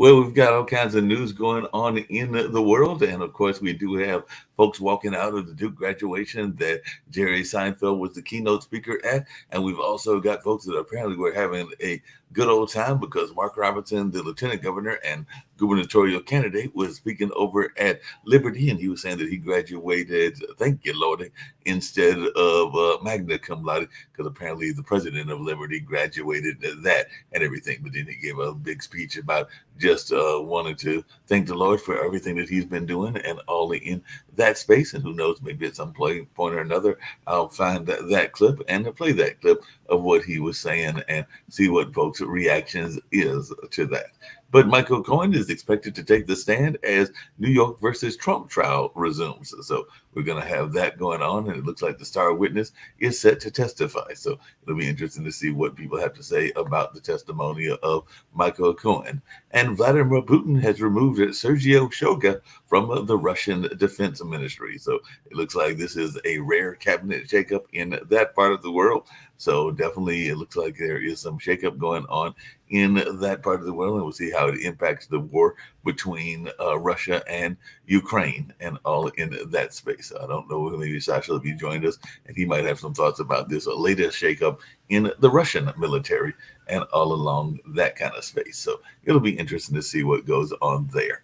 Well, we've got all kinds of news going on in the world. And of course, we do have folks walking out of the Duke graduation that Jerry Seinfeld was the keynote speaker at. And we've also got folks that apparently were having a good old time because Mark Robinson, the lieutenant governor and gubernatorial candidate, was speaking over at Liberty. And he was saying that he graduated, thank you, Lord, instead of magna cum laude, because apparently the president of Liberty graduated that and everything. But then he gave a big speech about just wanted to thank the Lord for everything that He's been doing and all in that space. And who knows, maybe at some point or another, I'll find that clip and play that clip of what he was saying and see what folks' reactions is to that. But Michael Cohen is expected to take the stand as New York versus Trump trial resumes. So we're going to have that going on. And it looks like the star witness is set to testify. So it'll be interesting to see what people have to say about the testimony of Michael Cohen. And Vladimir Putin has removed Sergio Shoigu from the Russian Defense Ministry. So it looks like this is a rare cabinet shakeup in that part of the world. So definitely it looks like there is some shakeup going on in that part of the world, and we'll see how it impacts the war between Russia and Ukraine and all in that space. I don't know, maybe Sasha, if you joined us, and he might have some thoughts about this latest shakeup in the Russian military and all along that kind of space. So it'll be interesting to see what goes on there.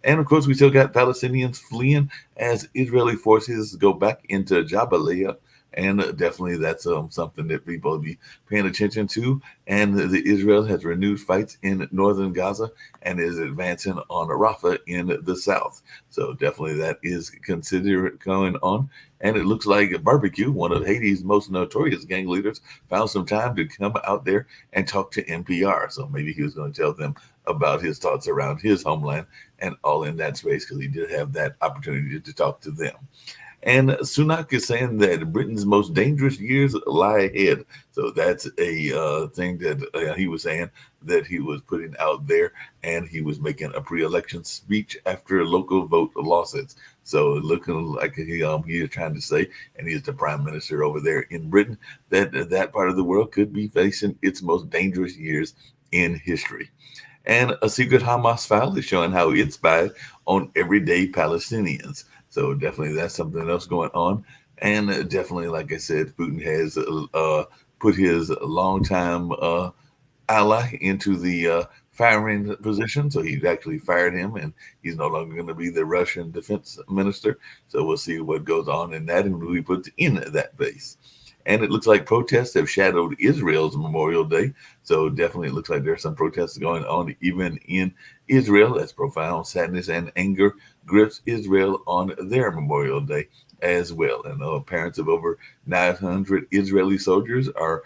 And of course, we still got Palestinians fleeing as Israeli forces go back into Jabalia. And definitely that's something that people will be paying attention to. And the Israel has renewed fights in northern Gaza and is advancing on Rafah in the south. So definitely that is considered going on. And it looks like Barbecue, one of Haiti's most notorious gang leaders, found some time to come out there and talk to NPR. So maybe he was going to tell them about his thoughts around his homeland and all in that space, because he did have that opportunity to talk to them. And Sunak is saying that Britain's most dangerous years lie ahead. So that's a thing that he was saying that he was putting out there, and he was making a pre-election speech after local vote losses. So looking like he is trying to say, and he's the prime minister over there in Britain, that that part of the world could be facing its most dangerous years in history. And a secret Hamas file is showing how it spied on everyday Palestinians. So definitely that's something else going on. And definitely, like I said, Putin has put his longtime ally into the firing position. So he's actually fired him, and he's no longer going to be the Russian defense minister. So we'll see what goes on in that and who he puts in that base. And it looks like protests have shadowed Israel's Memorial Day. So definitely it looks like there's some protests going on even in Israel, as profound sadness and anger grips Israel on their Memorial Day as well. And parents of over 900 Israeli soldiers are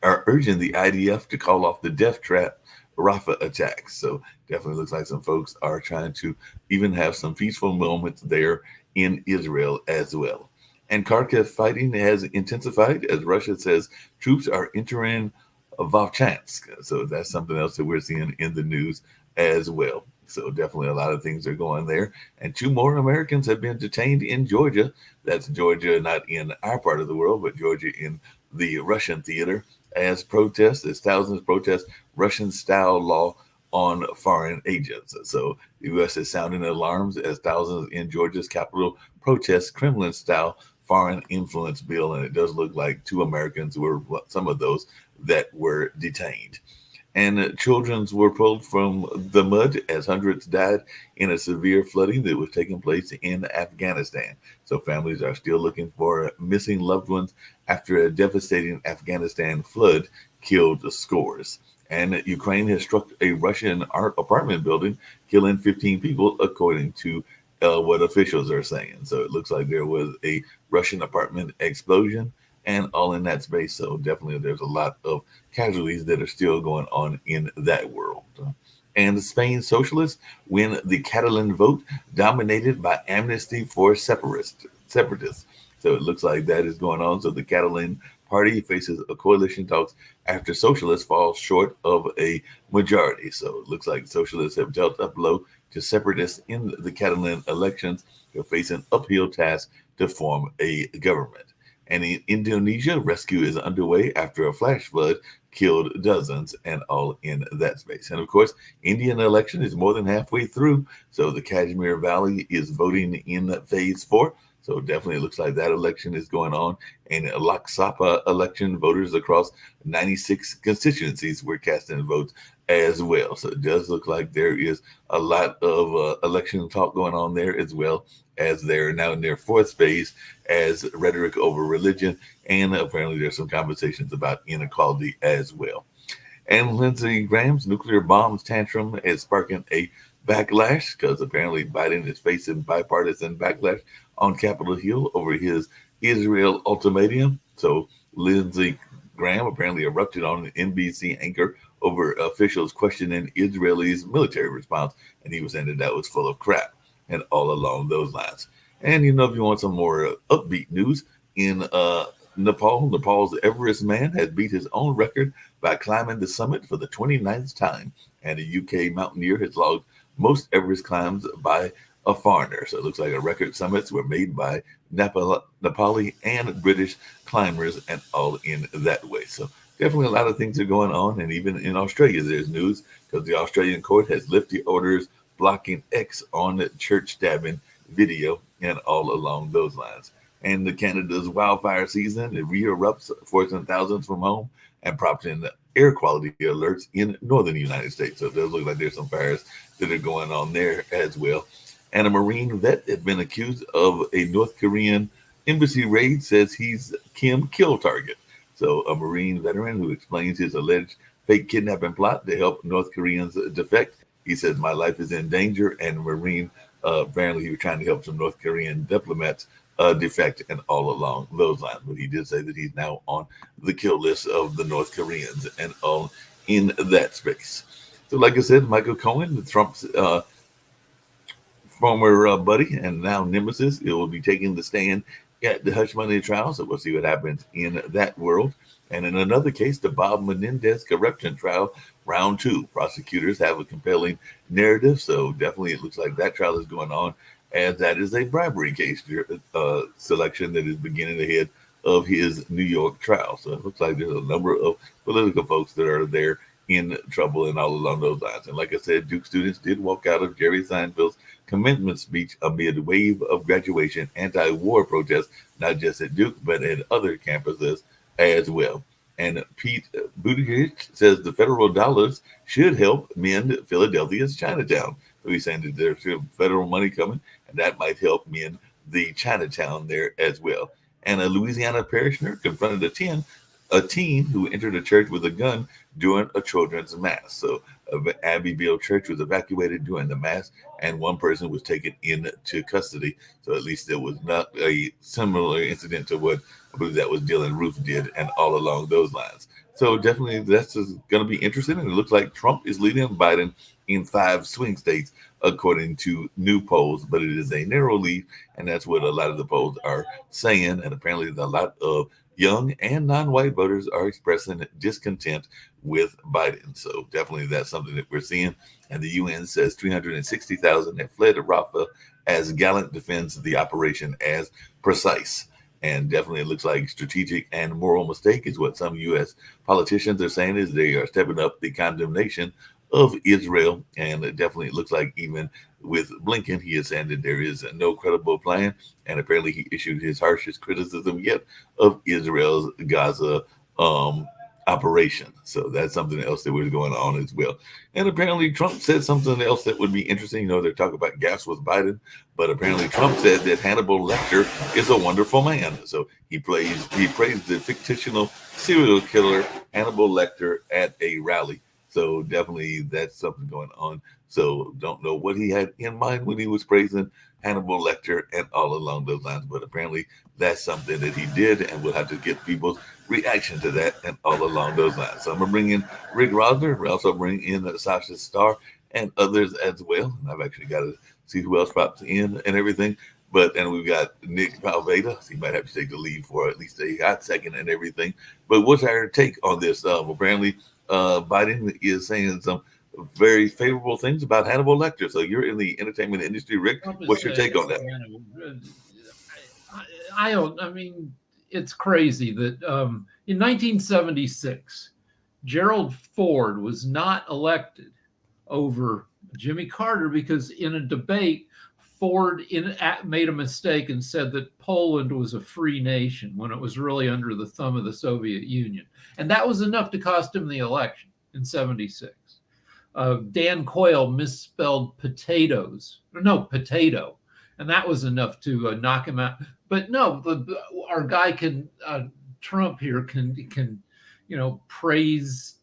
urging the IDF to call off the death trap Rafah attacks. So definitely looks like some folks are trying to even have some peaceful moments there in Israel as well. And Kharkiv fighting has intensified as Russia says troops are entering Vovchansk. So that's something else that we're seeing in the news as well. So definitely a lot of things are going there. And two more Americans have been detained in Georgia. That's Georgia, not in our part of the world, but Georgia in the Russian theater, as protests, as thousands protest Russian-style law on foreign agents. So the U.S. is sounding alarms as thousands in Georgia's capital protest Kremlin-style foreign influence bill, and it does look like two Americans were some of those that were detained. And children were pulled from the mud as hundreds died in a severe flooding that was taking place in Afghanistan. So families are still looking for missing loved ones after a devastating Afghanistan flood killed scores. And Ukraine has struck a Russian apartment building, killing 15 people, according to what officials are saying. So it looks like there was a Russian apartment explosion and all in that space. So definitely there's a lot of casualties that are still going on in that world. And Spain's socialists win the Catalan vote, dominated by Amnesty for Separatists. So it looks like that is going on. So the Catalan party faces a coalition talks after socialists fall short of a majority. So it looks like socialists have dealt a blow to separatists in the Catalan elections. They'll face an uphill task to form a government. And in Indonesia, rescue is underway after a flash flood killed dozens, and all in that space. And of course, Indian election is more than halfway through. So the Kashmir Valley is voting in phase 4. So definitely it looks like that election is going on. And Lok Sabha election, voters across 96 constituencies were casting votes as well. So it does look like there is a lot of election talk going on there, as well as they're now in their 4th phase as rhetoric over religion. And apparently there's some conversations about inequality as well. And Lindsey Graham's nuclear bombs tantrum is sparking a backlash because apparently Biden is facing bipartisan backlash on Capitol Hill over his Israel ultimatum. So Lindsey Graham apparently erupted on an NBC anchor over officials questioning Israel's military response, and he was saying that that was full of crap and all along those lines. And if you want some more upbeat news in Nepal, Nepal's Everest man has beat his own record by climbing the summit for the 29th time. And a UK mountaineer has logged most Everest climbs by a foreigner. So it looks like a record summits were made by Nepali and British climbers, and all in that way. So definitely a lot of things are going on. And even in Australia, there's news because the Australian court has lifted orders blocking X on the church stabbing video and all along those lines. And the Canada's wildfire season, it re-erupts, forcing thousands from home and prompting air quality alerts in northern United States. So it does look like there's some fires that are going on there as well. And a Marine vet had been accused of a North Korean embassy raid, says he's Kim kill target. So a Marine veteran who explains his alleged fake kidnapping plot to help North Koreans defect. He says, my life is in danger. And Marine, apparently he was trying to help some North Korean diplomats defect and all along those lines. But he did say that he's now on the kill list of the North Koreans and all in that space. So like I said, Michael Cohen, Trump's former buddy and now nemesis, it will be taking the stand at the hush money trial. So we'll see what happens in that world. And in another case, the Bob Menendez corruption trial, round 2. Prosecutors have a compelling narrative. So definitely it looks like that trial is going on, and that is a bribery case selection that is beginning ahead of his New York trial. So it looks like there's a number of political folks that are there in trouble and all along those lines. And like I said, Duke students did walk out of Jerry Seinfeld's commencement speech amid a wave of graduation anti-war protests, not just at Duke, but at other campuses as well. And Pete Buttigieg says the federal dollars should help mend Philadelphia's Chinatown. So he's saying that there's federal money coming, and that might help mend the Chinatown there as well. And a Louisiana parishioner confronted a teen who entered a church with a gun during a children's mass. So Abbeville Church was evacuated during the mass, and one person was taken into custody. So at least there was not a similar incident to what I believe that was Dylan Roof did, and all along those lines. So definitely that's going to be interesting. And it looks like Trump is leading Biden in 5 swing states, according to new polls, but it is a narrow lead, and that's what a lot of the polls are saying. And apparently a lot of young and non-white voters are expressing discontent with Biden. So definitely that's something that we're seeing. And the UN says 360,000 have fled to Rafah as Gallant defends the operation as precise. And definitely it looks like strategic and moral mistake is what some U.S. politicians are saying, is they are stepping up the condemnation of Israel. And it definitely looks like even with Blinken, he is saying that there is no credible plan. And apparently he issued his harshest criticism yet of Israel's Gaza operation. So that's something else that was going on as well. And apparently Trump said something else that would be interesting. They're talking about gas with Biden, but apparently Trump said that Hannibal Lecter is a wonderful man. So he praised the fictional serial killer Hannibal Lecter at a rally. So definitely that's something going on. So don't know what he had in mind when he was praising Hannibal Lecter and all along those lines, but apparently that's something that he did, and we'll have to get people's reaction to that and all along those lines. So I'm gonna bring in Rick Rosner. We also bring in Sasha Starr and others as well. And I've actually got to see who else pops in and everything. And we've got Nick Palveda. So he might have to take the lead for at least a hot second and everything. But what's our take on this? Apparently, Biden is saying some very favorable things about Hannibal Lecter. So you're in the entertainment industry, Rick. What's your take on that? I mean, it's crazy that in 1976, Gerald Ford was not elected over Jimmy Carter because in a debate, Ford made a mistake and said that Poland was a free nation when it was really under the thumb of the Soviet Union. And that was enough to cost him the election in 76. Dan Quayle misspelled potatoes. No, potato. And that was enough to knock him out. But no, our guy Trump here can praise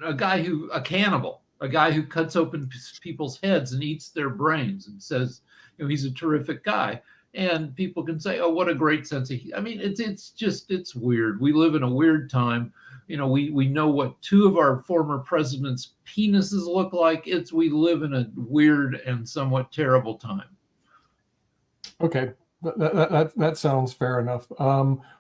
a cannibal, a guy who cuts open people's heads and eats their brains and says, he's a terrific guy. And people can say, oh, what a great sense of, it's weird. We live in a weird time. We know what two of our former presidents' penises look like. We live in a weird and somewhat terrible time. Okay, that sounds fair enough.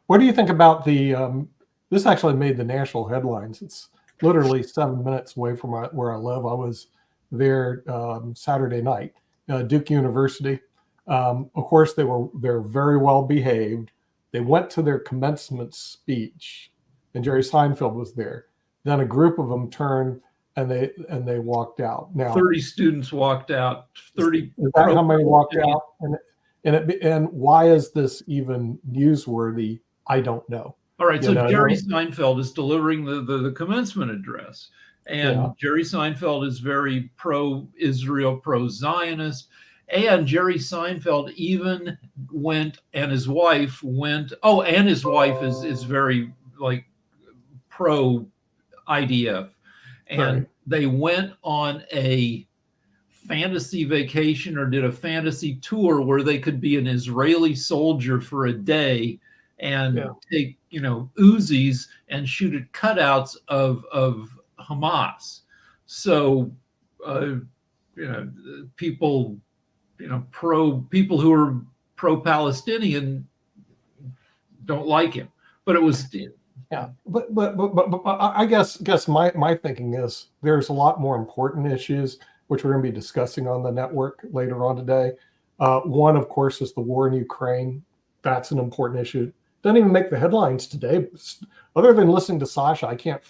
What do you think about this actually made the national headlines. It's literally 7 minutes away from where I live. I was there Saturday night, Duke University. Of course, they're very well behaved. They went to their commencement speech, and Jerry Seinfeld was there. Then a group of them turned and they walked out. Now 30 students walked out. 30. Is that how many walked out? And why is this even newsworthy? I don't know. All right, so Jerry Seinfeld is delivering the commencement address, and Jerry Seinfeld is very pro-Israel, pro-Zionist, and Jerry Seinfeld even went, and his wife went. Oh, and his wife is very pro-IDF, and they went on a fantasy vacation or did a fantasy tour where they could be an Israeli soldier for a day and take Uzis and shoot at cutouts of Hamas. So people who are pro-Palestinian don't like him. But it was but I guess my thinking is there's a lot more important issues which we're going to be discussing on the network later on today. One, of course, is the war in Ukraine. That's an important issue. Doesn't even make the headlines today. Other than listening to Sasha, I can't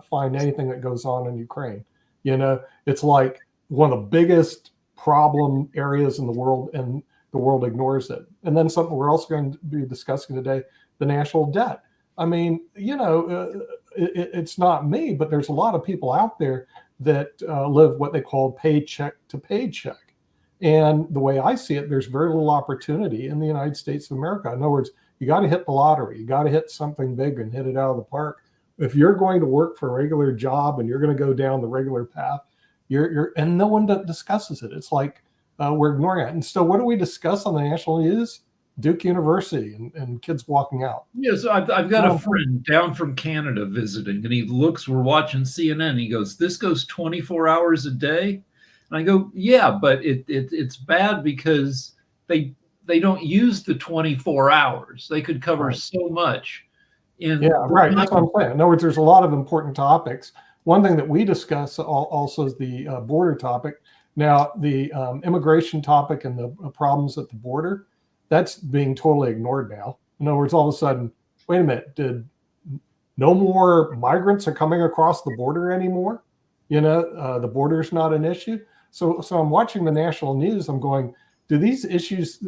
find anything that goes on in Ukraine. It's like one of the biggest problem areas in the world, and the world ignores it. And then something we're also going to be discussing today, the national debt. I mean, it's not me, but there's a lot of people out there that live what they call paycheck to paycheck. And the way I see it, there's very little opportunity in the United States of America. In other words, you got to hit the lottery. You got to hit something big and hit it out of the park. If you're going to work for a regular job and you're going to go down the regular path, and no one discusses it. It's like we're ignoring it. And so what do we discuss on the national news? Duke University and kids walking out. Yes, I've got a friend down from Canada visiting, and we're watching CNN. He goes, this goes 24 hours a day. And I go, yeah, but it's bad because they don't use the 24 hours. They could cover so much. That's what I'm saying. In other words, there's a lot of important topics. One thing that we discuss also is the border topic. Now, the immigration topic and the problems at the border, that's being totally ignored now. In other words, all of a sudden, wait a minute, no more migrants are coming across the border anymore? The border's not an issue. So I'm watching the national news. I'm going, do these issues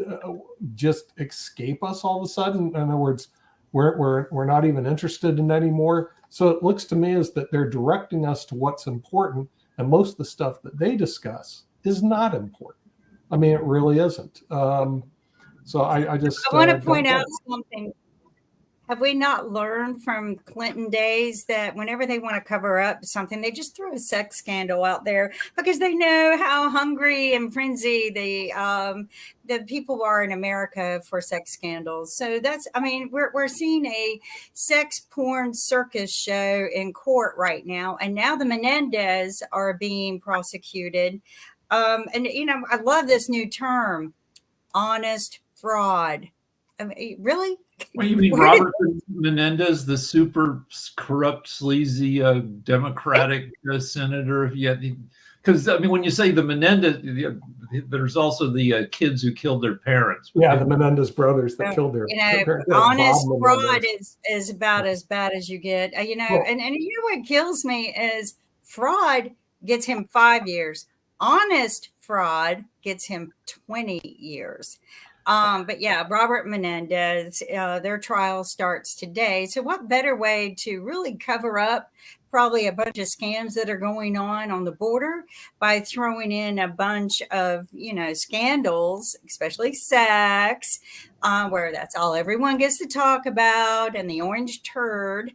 just escape us all of a sudden? In other words, we're not even interested in anymore. So it looks to me as that they're directing us to what's important, and most of the stuff that they discuss is not important. I mean, it really isn't. So I want to point out something. Have we not learned from Clinton days that whenever they want to cover up something, they just throw a sex scandal out there because they know how hungry and frenzied the people are in America for sex scandals. So we're seeing a sex porn circus show in court right now. And now the Menendez are being prosecuted. I love this new term, honest fraud. I mean, really? What you mean, Robert Menendez, the super corrupt, sleazy Democratic senator? because I mean, when you say the Menendez, there's also the kids who killed their parents. Yeah, the Menendez brothers that Well, killed their you know, parents. honest Bob fraud Menendez. is about as bad as you get. You know, Well- and you know what kills me is fraud gets him 5 years. Honest fraud gets him 20 years. But yeah, Robert Menendez, their trial starts today. So what better way to really cover up probably a bunch of scams that are going on the border by throwing in a bunch of, you know, scandals, especially sex, where that's all everyone gets to talk about, and the orange turd.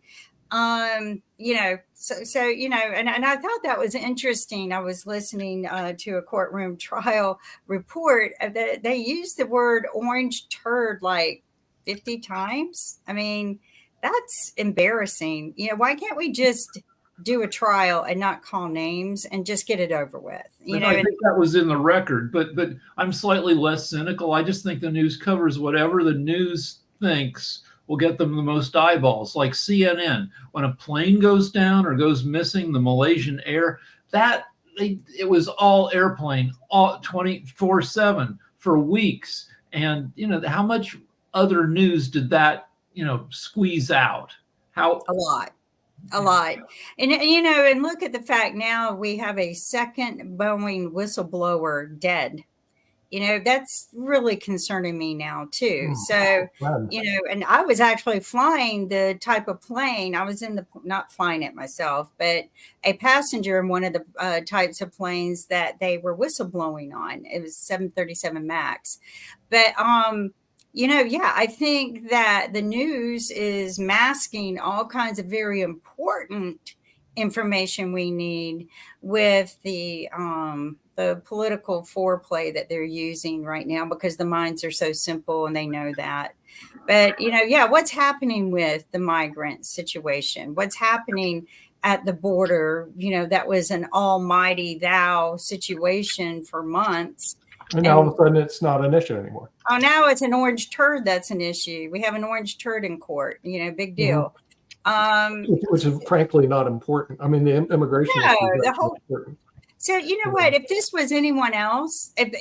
You know, so you know, and I thought that was interesting. I was listening to a courtroom trial report that they used the word orange turd like 50 times. I mean, that's embarrassing. You know, why can't we just do a trial and not call names and just get it over with? You know, I think that was in the record, but I'm slightly less cynical. I just think the news covers whatever the news thinks will get them the most eyeballs. Like CNN, when a plane goes down or goes missing, the Malaysian Air, it was all airplane, all 24/7 for weeks. And you know, how much other news did that, you know, squeeze out? How a lot. And you know, and look at the fact now we have a second Boeing whistleblower dead. You know, that's really concerning me now too. So, you know, and I was actually flying the type of plane. I was not flying it myself, but a passenger in one of the types of planes that they were whistleblowing on. It was 737 MAX. But, you know, yeah, I think that the news is masking all kinds of very important information we need with the political foreplay that they're using right now, because the minds are so simple and they know that. But, you know, yeah, what's happening with the migrant situation? What's happening at the border? You know, that was an almighty thou situation for months. And now all of a sudden it's not an issue anymore. Oh, now it's an orange turd that's an issue. We have an orange turd in court, you know, big deal. Which is frankly not important. I mean, the immigration issue is important. So, you know what, if this was anyone else, if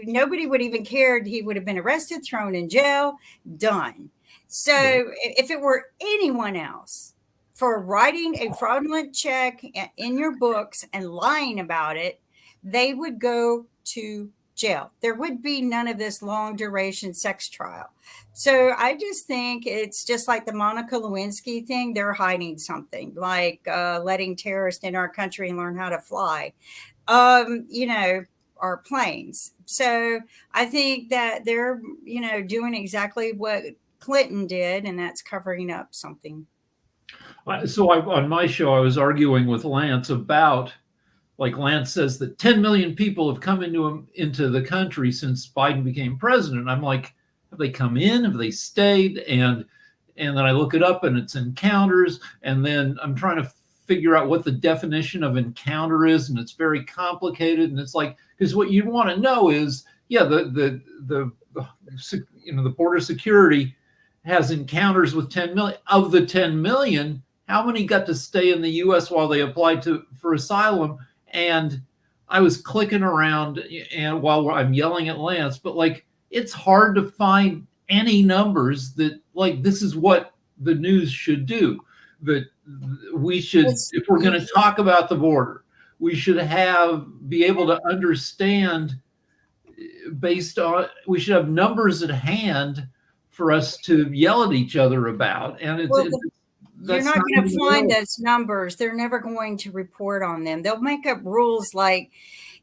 nobody would even cared, he would have been arrested, thrown in jail, done. So if it were anyone else for writing a fraudulent check in your books and lying about it, they would go to jail. There would be none of this long duration sex trial. So I just think it's just like the Monica Lewinsky thing. They're hiding something, like letting terrorists in our country and learn how to fly, you know, our planes. So I think that they're, you know, doing exactly what Clinton did, and that's covering up something. So on my show, I was arguing with Lance about, like Lance says that 10 million people have come into the country since Biden became president. I'm like, have they come in? Have they stayed? And then I look it up and it's encounters. And then I'm trying to figure out what the definition of encounter is. And it's very complicated. And it's like, because what you want to know is, yeah, the border security has encounters with 10 million. Of the 10 million, how many got to stay in the U.S. while they applied for asylum? And I was clicking around, and while I'm yelling at Lance, but like, it's hard to find any numbers that, like, this is what the news should do. That we should, if we're going to talk about the border, we should be able to understand we should have numbers at hand for us to yell at each other about. And you're not going to find those numbers. They're never going to report on them. They'll make up rules like,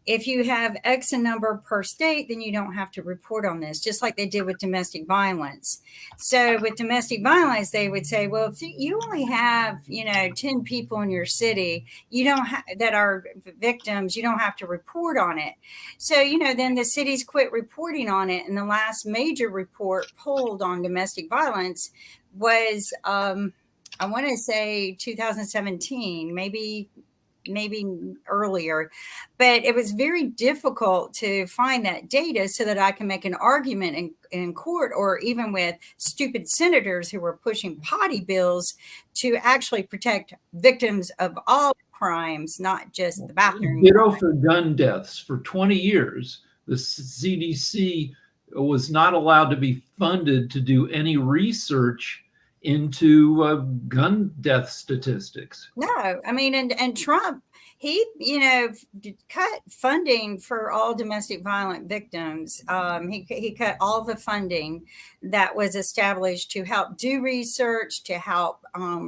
if you have X number per state, then you don't have to report on this, just like they did with domestic violence. So with domestic violence, they would say, well, if you only have, 10 people in your city, that are victims, you don't have to report on it. So, then the cities quit reporting on it. And the last major report pulled on domestic violence was, I want to say 2017, maybe earlier, but it was very difficult to find that data so that I can make an argument in court, or even with stupid senators who were pushing potty bills to actually protect victims of all crimes, not just the bathroom. Ditto crime. for gun deaths. For 20 years, the CDC was not allowed to be funded to do any research into gun death statistics. No, I mean, and Trump, he, cut funding for all domestic violent victims. He cut all the funding that was established to help do research, to help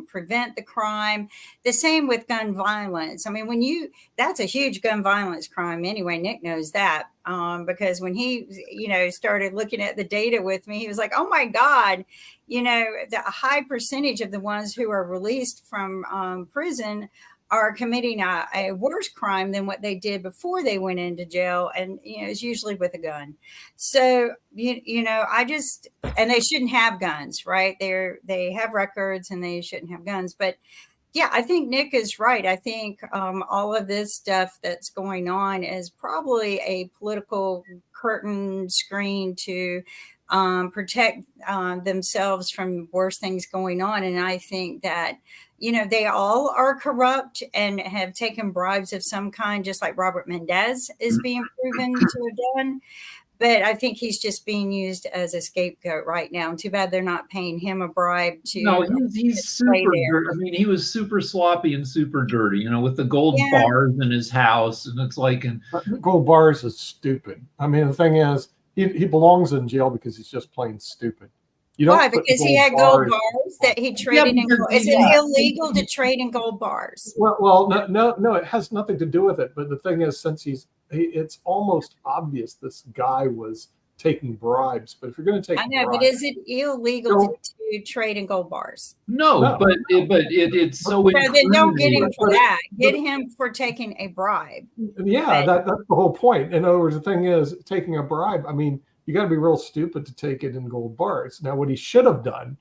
prevent the crime. The same with gun violence. I mean, that's a huge gun violence crime anyway. Nick knows that because when he, started looking at the data with me, he was like, oh my God, the high percentage of the ones who are released from prison are committing a worse crime than what they did before they went into jail. And, it's usually with a gun. So, and they shouldn't have guns, right? They have records and they shouldn't have guns. But yeah, I think Nick is right. I think all of this stuff that's going on is probably a political curtain screen to protect themselves from worse things going on. And I think that, they all are corrupt and have taken bribes of some kind, just like Robert Mendez is being proven to have done. But I think he's just being used as a scapegoat right now. And too bad they're not paying him a bribe to. No, he's super dirty. I mean, he was super sloppy and super dirty, with the gold bars in his house. And it's like, gold bars is stupid. I mean, the thing is, he belongs in jail because he's just plain stupid. Why? Because he had gold bars that he traded in gold. Is it illegal to trade in gold bars? Well, no, it has nothing to do with it. But the thing is, since it's almost obvious this guy was taking bribes. But if you're going to take, but is it illegal to trade in gold bars? No. But it's so. So then don't get him for that. Get him for taking a bribe. Yeah, that's the whole point. In other words, the thing is, taking a bribe. I mean, you got to be real stupid to take it in gold bars. Now, what he should have done,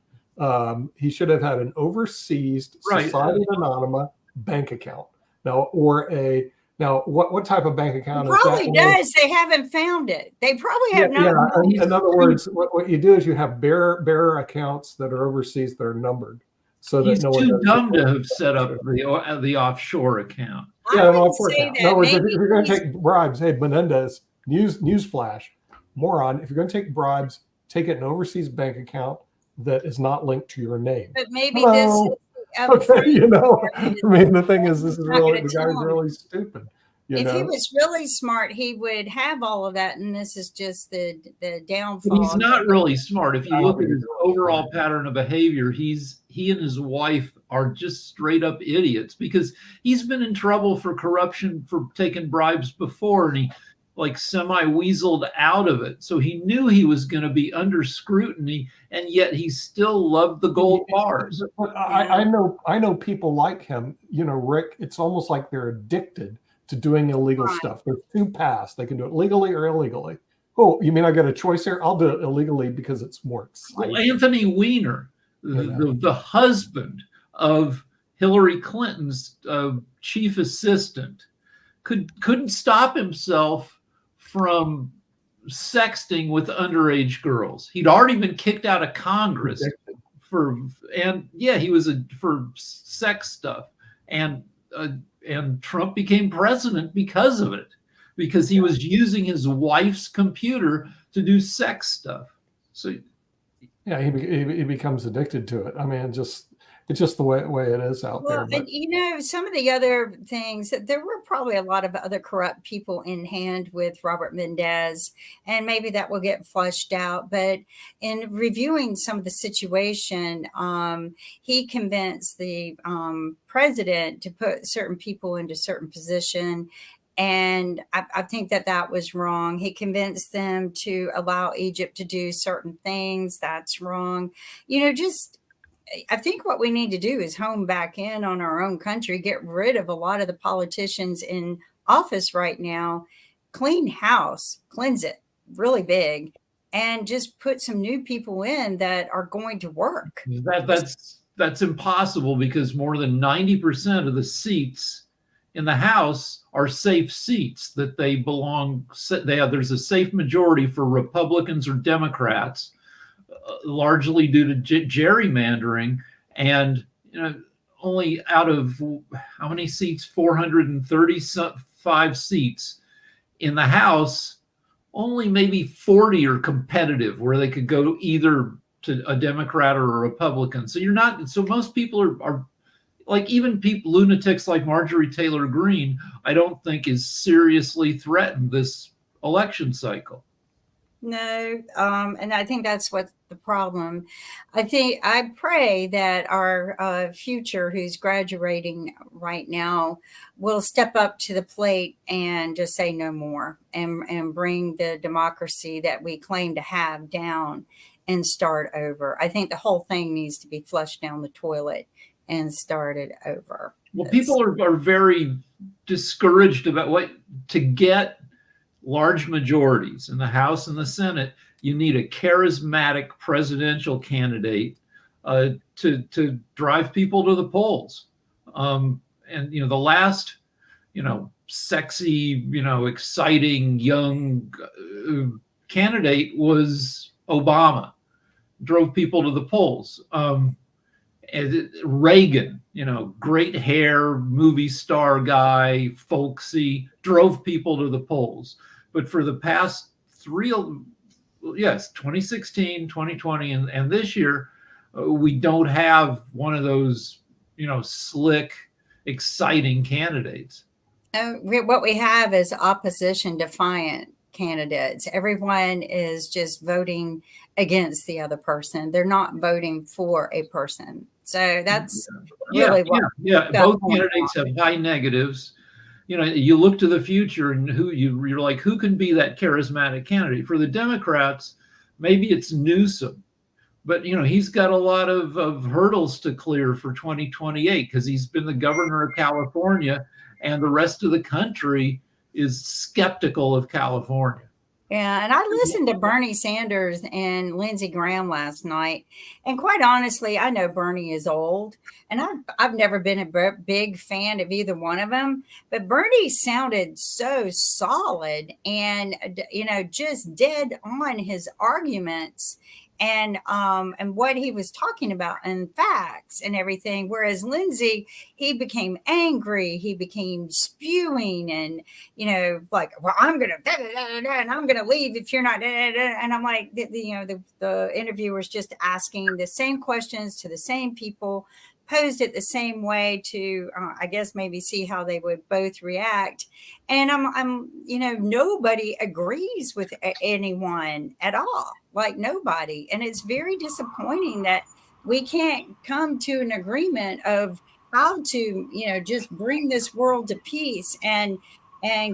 he should have had an overseas Society Anonyma bank account. Now, what type of bank account is that? Probably does. They haven't found it. They probably have not. Yeah. In other words, what you do is you have bearer accounts that are overseas that are numbered, so that he's too dumb to have set up the offshore account. Yeah, an offshore account. In other words, if you're going to take bribes, hey, Menendez, newsflash. Moron, if you're going to take bribes, take it in an overseas bank account that is not linked to your name. But maybe this is okay, I mean, the thing is, the guy's really stupid. If he was really smart, he would have all of that, and this is just the downfall. But he's not really smart. If you look at his overall pattern of behavior, he and his wife are just straight up idiots because he's been in trouble for corruption for taking bribes before, and he semi-weaseled out of it. So he knew he was going to be under scrutiny, and yet he still loved the gold bars. But I know people like him, Rick, it's almost like they're addicted to doing illegal stuff. They're too past. They can do it legally or illegally. Oh, you mean I got a choice here? I'll do it illegally because it's more exciting. Well, Anthony Weiner, the husband of Hillary Clinton's chief assistant, couldn't stop himself from sexting with underage girls. He'd already been kicked out of Congress for sex stuff, and Trump became president because of it, because he was using his wife's computer to do sex stuff. So yeah, he becomes addicted to it. I mean, it's just the way it is out there. But some of the other things, there were probably a lot of other corrupt people in hand with Robert Mendez, and maybe that will get flushed out. But in reviewing some of the situation, he convinced the president to put certain people into certain position. And I think that was wrong. He convinced them to allow Egypt to do certain things. That's wrong. I think what we need to do is hone back in on our own country, get rid of a lot of the politicians in office right now, clean house, cleanse it really big, and just put some new people in that are going to work. That's impossible because more than 90% of the seats in the House are safe seats that they belong. There's a safe majority for Republicans or Democrats. Largely due to gerrymandering, and only out of how many seats? 435 seats in the House. Only maybe 40 are competitive, where they could go either to a Democrat or a Republican. So most people are like, even lunatics like Marjorie Taylor Greene, I don't think is seriously threatened this election cycle. No, and I think that's what the problem. I pray that our future, who's graduating right now, will step up to the plate and just say no more, and bring the democracy that we claim to have down and start over. I think the whole thing needs to be flushed down the toilet and started over. Well, people are very discouraged about to get large majorities in the House and the Senate. You need a charismatic presidential candidate to drive people to the polls. And the last, sexy, exciting young candidate was Obama. Drove people to the polls. And Reagan, great hair, movie star guy, folksy, drove people to the polls. But for the past 2016, 2020, and this year, we don't have one of those, slick, exciting candidates. What we have is opposition defiant candidates. Everyone is just voting against the other person. They're not voting for a person. So that's really what. Yeah. Both candidates have high negatives. You look to the future and you're like, who can be that charismatic candidate? For the Democrats, maybe it's Newsom, but he's got a lot of hurdles to clear for 2028 because he's been the governor of California, and the rest of the country is skeptical of California. Yeah, and I listened to Bernie Sanders and Lindsey Graham last night, and quite honestly, I know Bernie is old, and I've never been a big fan of either one of them, but Bernie sounded so solid and just dead on his arguments and what he was talking about and facts and everything. Whereas Lindsey, he became angry, he became spewing and, like, well, I'm going to, and I'm going to leave if you're not, and I'm like, the interviewers just asking the same questions to the same people, posed it the same way to, I guess, maybe see how they would both react. And I'm nobody agrees with anyone at all, like nobody. And it's very disappointing that we can't come to an agreement of how to, just bring this world to peace and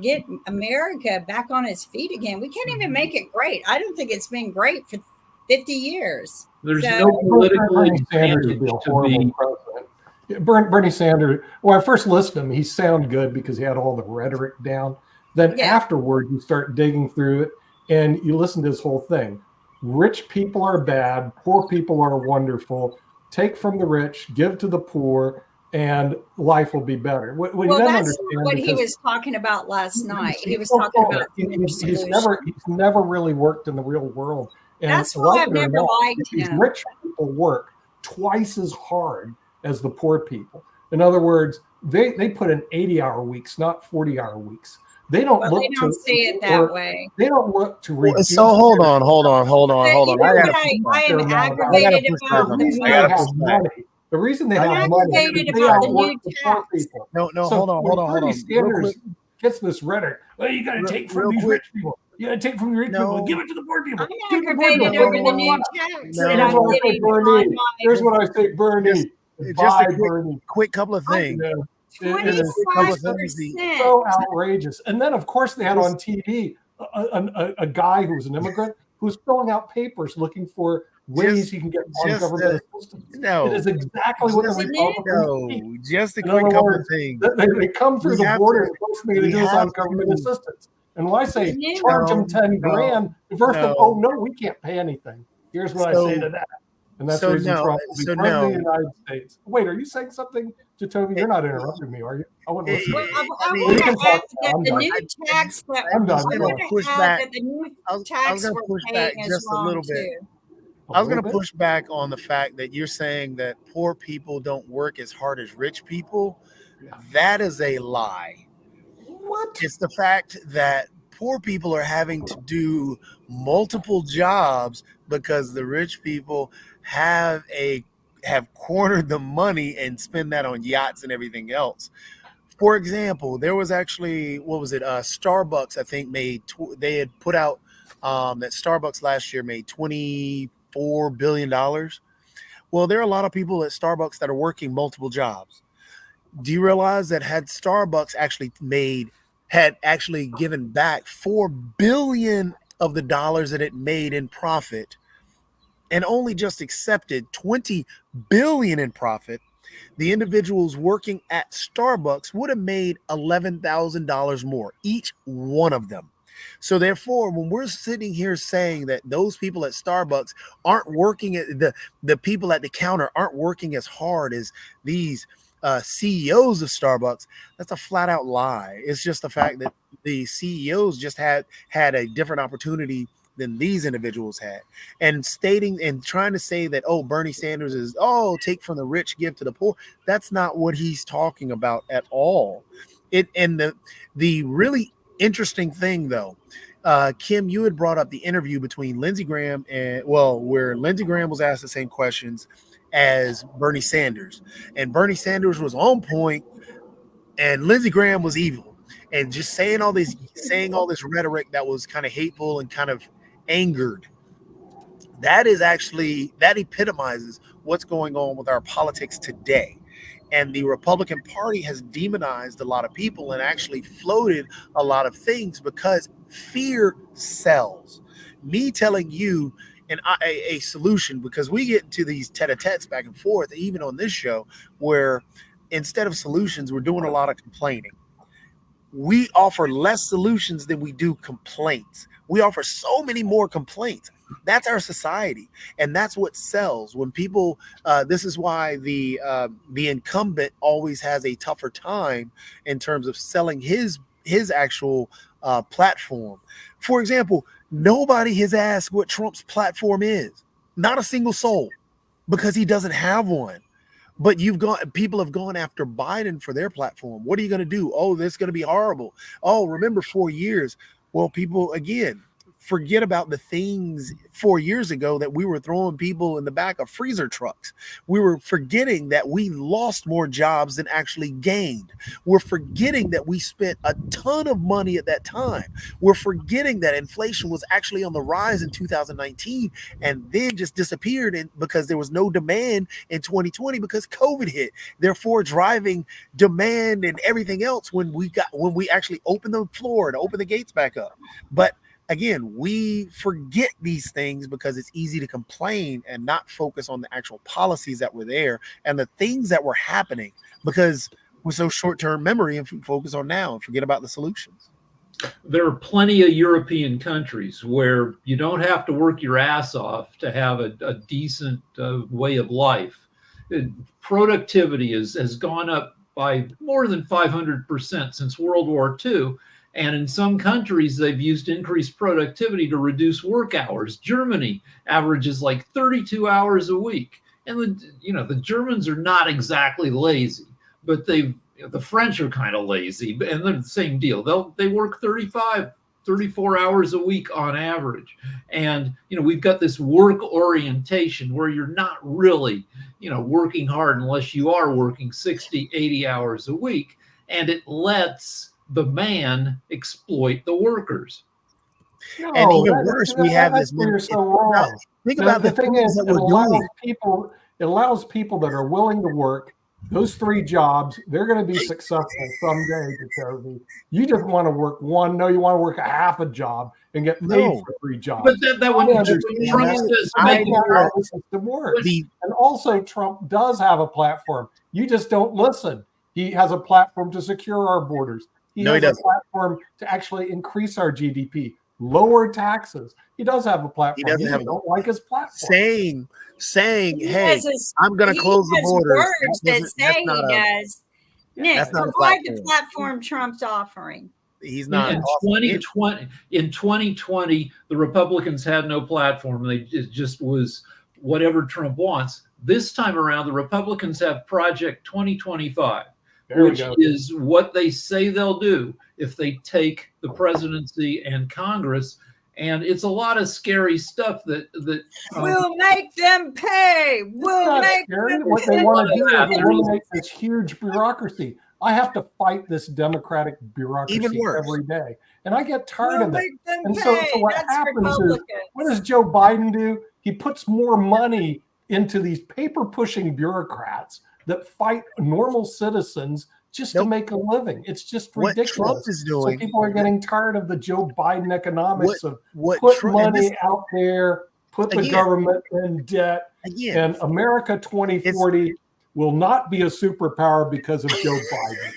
get America back on its feet again. We can't even make it great. I don't think it's been great for 50 years. There's no political advantage to be. Bernie Sanders, when I first listened to him, he sounded good because he had all the rhetoric down. Then afterward, you start digging through it and you listen to his whole thing. Rich people are bad. Poor people are wonderful. Take from the rich, give to the poor, and life will be better. That's what he was talking about last night. He was talking about he's never really worked in the real world. And that's why I've never liked him. These rich people work twice as hard as the poor people. In other words, they put in 80-hour weeks, not 40-hour weeks. They don't see it that way. They don't look to reduce. So hold on. I am aggravated about the money. The reason they have money is they outwork the poor people. No, hold on. Sanders gets this rhetoric. Well, you got to take from these rich people. You got to take from the rich people and give it to the poor people. I'm aggravated over the new tax that I'm getting on. Here's what I say, Bernie. Just a quick couple of things. 25%. So outrageous. And then, of course, they had on TV a guy who was an immigrant who's filling out papers looking for ways he can get on government assistance. It is exactly what the Republicans need. Just a quick couple of things. They come through the border and the first thing they do is on government assistance. And when I say charge them 10 grand, the first thing, we can't pay anything. Here's what I say to that. And that's the reason Trump will be president of the United States. Wait, are you saying something to Toby? You're not interrupting me, are you? I want to listen. I want to add that the new tax that I'm going to push back. I was going to push back just a little bit. I was going to push back on the fact that you're saying that poor people don't work as hard as rich people. Yeah. That is a lie. What? It's the fact that poor people are having to do multiple jobs because the rich people have cornered the money and spend that on yachts and everything else. For example, there was actually, what was it? Starbucks, I think, they had put out that Starbucks last year made $24 billion. Well, there are a lot of people at Starbucks that are working multiple jobs. Do you realize that had Starbucks had actually given back $4 billion of the dollars that it made in profit and only just accepted $20 billion in profit, the individuals working at Starbucks would have made $11,000 more, each one of them. So therefore, when we're sitting here saying that those people at Starbucks aren't working, the people at the counter aren't working as hard as these CEOs of Starbucks, that's a flat out lie. It's just the fact that the CEOs just had a different opportunity than these individuals had, and stating and trying to say that, oh, Bernie Sanders is, take from the rich, give to the poor. That's not what he's talking about at all. And the really interesting thing though, Kim, you had brought up the interview between Lindsey Graham where Lindsey Graham was asked the same questions as Bernie Sanders, and Bernie Sanders was on point and Lindsey Graham was evil and just saying all this rhetoric that was kind of hateful and kind of angered. That epitomizes what's going on with our politics today. And the Republican Party has demonized a lot of people and actually floated a lot of things because fear sells. Me telling you a solution, because we get into these tete-a-tetes back and forth, even on this show, where instead of solutions, we're doing a lot of complaining. We offer less solutions than we do complaints. We offer so many more complaints. That's our society, and that's what sells. When people, this is why the incumbent always has a tougher time in terms of selling his actual platform. For example, nobody has asked what Trump's platform is. Not a single soul, because he doesn't have one. But people have gone after Biden for their platform. What are you going to do? Oh, this is going to be horrible. Oh, remember 4 years. Well, people, again, forget about the things 4 years ago that we were throwing people in the back of freezer trucks. We were forgetting that we lost more jobs than actually gained. We're forgetting that we spent a ton of money at that time. We're forgetting that inflation was actually on the rise in 2019 and then just disappeared because there was no demand in 2020 because COVID hit. Therefore, driving demand and everything else when we actually opened the floor and opened the gates back up. But again, we forget these things because it's easy to complain and not focus on the actual policies that were there and the things that were happening because we're so short-term memory and focus on now and forget about the solutions. There are plenty of European countries where you don't have to work your ass off to have a decent way of life. Productivity has gone up by more than 500% since World War II. And in some countries, they've used increased productivity to reduce work hours. Germany averages like 32 hours a week. And the Germans are not exactly lazy, but the French are kind of lazy, and they're the same deal. They work 34 hours a week on average. And, we've got this work orientation where you're not really, working hard unless you are working 60, 80 hours a week. And it lets the man exploit the workers. No, and even worse, we have this. You're so wrong. Think about the thing is, it allows people that are willing to work those 3 jobs. They're going to be successful someday. You just want to work one. No, you want to work a half a job and get paid for 3 jobs. But that one, Trump says making it work. And also, Trump does have a platform. You just don't listen. He has a platform to secure our borders. He has a platform to actually increase our GDP, lower taxes. He does have a platform. You don't like his platform. Saying, hey, I'm going to close the borders. Words that say he does. Nick, provide the platform Trump's offering. He's not. In 2020, the Republicans had no platform. It just was whatever Trump wants. This time around, the Republicans have Project 2025, There we which go. is what they say they'll do if they take the presidency and Congress. And it's a lot of scary stuff that We'll make them pay. We'll Not make scary. them What they pay. want to do Yeah. is eliminate this huge bureaucracy. I have to fight this democratic bureaucracy Even worse. every day, and I get tired We'll of it. make them And pay. so what That's happens is, Republicans. what does Joe Biden do? He puts more money into these paper pushing bureaucrats that fight normal citizens just to Nope. make a living. It's just What Trump ridiculous. is So doing, people are getting tired of the Joe Biden economics of what put Trump, and money this, out there, put the Again. government in debt, again, and America 2040 will not be a superpower because of Joe Biden.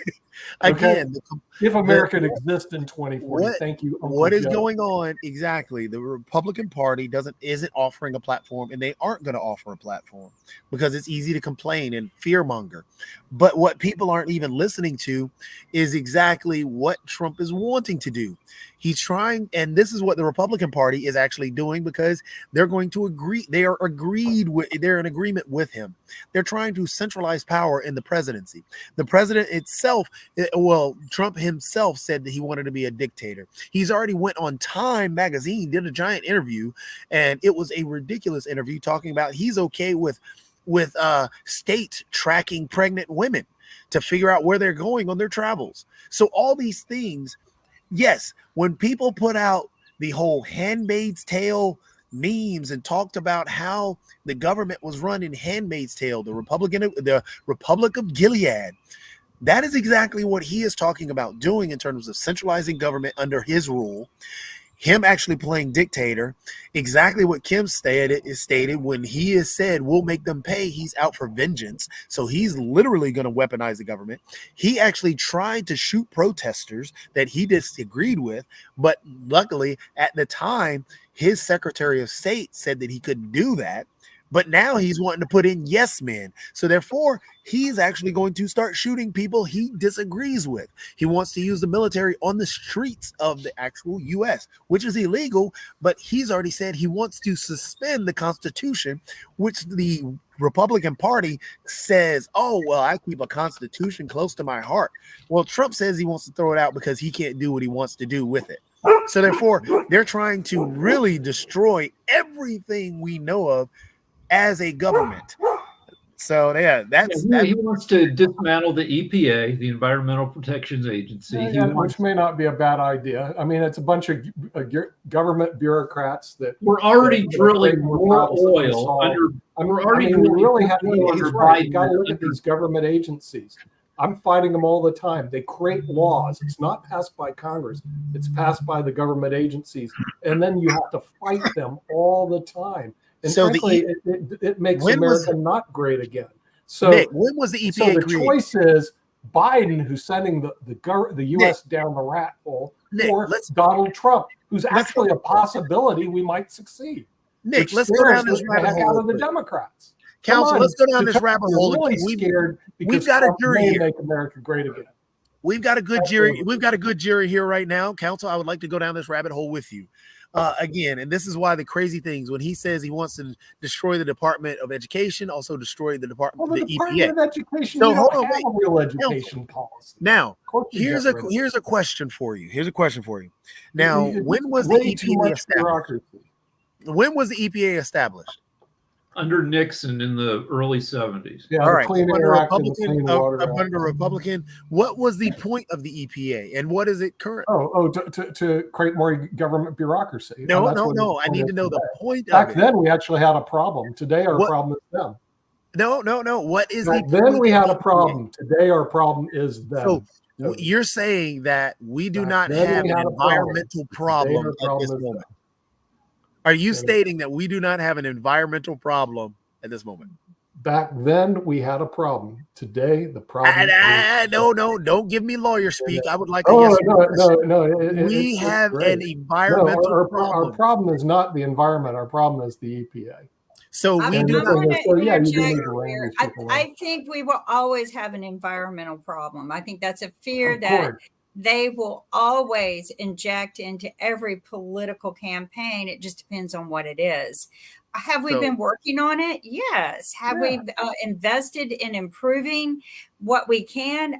again, If America exists in 2040, What- thank you, Uncle what is Joe. going on exactly? The Republican Party isn't offering a platform, and they aren't going to offer a platform because it's easy to complain and fearmonger. But what people aren't even listening to is exactly what Trump is wanting to do. He's trying, and this is what the Republican Party is actually doing because they're going to agree. They're in agreement with him. They're trying to centralize power in the presidency. The president itself, Trump himself said that he wanted to be a dictator. He's already went on Time magazine, did a giant interview, and it was a ridiculous interview talking about he's okay with states tracking pregnant women to figure out where they're going on their travels. So all these things, yes, when people put out the whole Handmaid's Tale memes and talked about how the government was run in Handmaid's Tale, the Republic of Gilead, that is exactly what he is talking about doing in terms of centralizing government under his rule, him actually playing dictator. Exactly what Kim stated when he has said, we'll make them pay, he's out for vengeance. So he's literally going to weaponize the government. He actually tried to shoot protesters that he disagreed with, but luckily at the time, his Secretary of State said that he couldn't do that. But now he's wanting to put in yes men. So therefore, he's actually going to start shooting people he disagrees with. He wants to use the military on the streets of the actual U.S., which is illegal. But he's already said he wants to suspend the Constitution, which the Republican Party says, oh, well, I keep a Constitution close to my heart. Well, Trump says he wants to throw it out because he can't do what he wants to do with it. So therefore, they're trying to really destroy everything we know of as a government. So yeah, he wants to dismantle the EPA, the Environmental Protection Agency. Which may not be a bad idea. I mean, it's a bunch of government bureaucrats that we're already that drilling more more problems than oil solve. under. We really have oil he's under right. You Biden got to look at under- these government agencies. I'm fighting them all the time. They create laws. It's not passed by Congress. It's passed by the government agencies, and then you have to fight them all the time. And So frankly, it makes when was- America not great again. So, Nick, when was the EPA so the created? choice is Biden, who's sending the U.S. down the rat hole, Nick, or let's- Donald Trump, who's let's- actually a possibility we might succeed. Nick, Which let's go scares down this the rabbit heck out hole. of the Democrats. Council, Come on, let's go down the this rabbit Democrats are hole. really scared because we've got a Trump jury may here. make America great again. We've got a good Absolutely. jury. We've got a good jury here right now. Council, I would like to go down this rabbit hole with you. Again, and this is why the crazy things when he says he wants to destroy the Department of Education, also destroy the Department, Well, the the Department EPA. of Education, So we hold don't on, have a real education policy. Now, Of course we here's get rid of it. a question for you. Here's a question for you. Now, It's when was the way too EPA much established? bureaucracy? When was the EPA established? under Nixon in the early 70s. Yeah, All the right, Clean under Air Act and the Republican, Clean Water Act. under Republican, what was the point of the EPA and what is it currently? To create more government bureaucracy. And No. that's what the I point need is to know the today. point of Back it. then, we actually had a problem. Today, our What- problem is them. No. What is Back the then, point we had of a the problem. Today, our problem is them. So you're saying that we do Back not then have we an had a problem. environmental Today, problem our at problem this is moment. them. Are you Yeah. stating that we do not have an environmental problem at this moment? Back then, we had a problem. Today, the problem No, don't give me lawyer speak. I would like a Oh, yes or question. no. We have great. an No, environmental our problem. problem is not the environment. Our problem is the EPA. So I'm we And do you're not. gonna- going so, to yeah, you do interject need to rein here. these people in. I think we will always have an environmental problem. I think that's a fear Of that course. they will always inject into every political campaign. It just depends on what it is. Have we So- been working on it? Yes. Have we invested in improving what we can?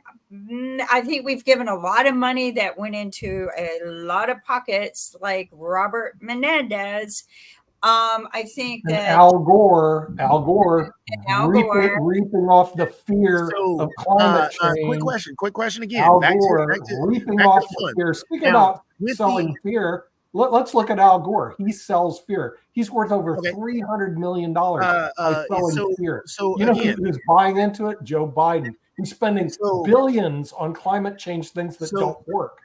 I think we've given a lot of money that went into a lot of pockets, like Robert Menendez. I think And that Al Gore Al Gore. reaping off the fear So, of climate quick change. question again. Al Back Gore to reaping back to off the the fun. fear. Speaking Now, about with selling fear, let's look at Al Gore. He sells fear. He's worth over Okay. $300 million by selling fear. So You know again, who's buying into it? Joe Biden. He's spending So- billions on climate change things that So- don't work.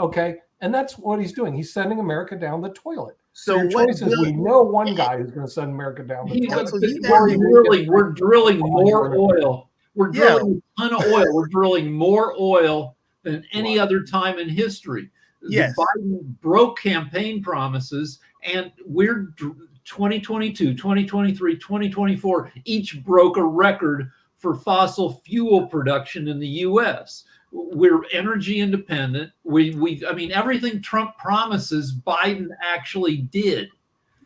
Okay. And that's what he's doing. He's sending America down the toilet. So your what choice is we know one guy who's going to send America down the toilet. We're drilling more oil. We're Yeah. drilling a ton of oil. We're drilling more oil than any other time in history. Yes. The Biden broke campaign promises, and we're 2022, 2023, 2024 each broke a record for fossil fuel production in the U.S. We're energy independent. I mean, everything Trump promises, Biden actually did.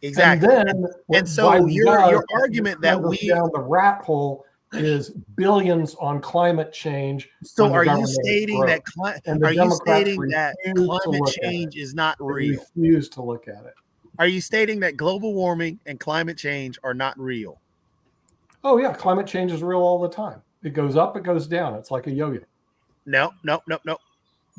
Exactly. And then, And so Biden your does argument that send us we down the rat hole is billions on climate change. so when the are you government is stating broke. that And the are you Democrats stating that refuse to climate look at change is not They real? refuse to look at it. Are you stating that global warming and climate change are not real? Oh yeah, climate change is real all the time. It goes up, it goes down. It's like a yo-yo. No.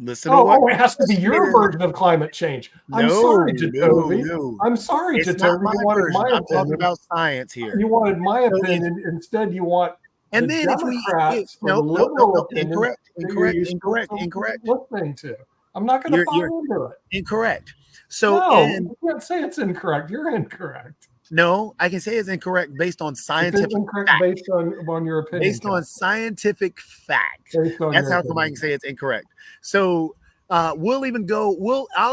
Listen to what Oh, it has to be your version of climate change. I'm sorry, Jacoby. No. I'm sorry, It's Jacoby. not my You wanted version. my I'm talking opinion. about science here. You wanted my So if- opinion. Instead, you want And the then if we Democrats or the liberal opinion incorrect, that you're incorrect, used to incorrect, listening to. I'm not going to buy into it. incorrect. So No, and you can't say it's incorrect. You're incorrect. no, I can say it's incorrect based on It's scientific incorrect fact. based on your opinion. Based on scientific fact. Based on That's your how come I can opinion. say it's incorrect. So I'll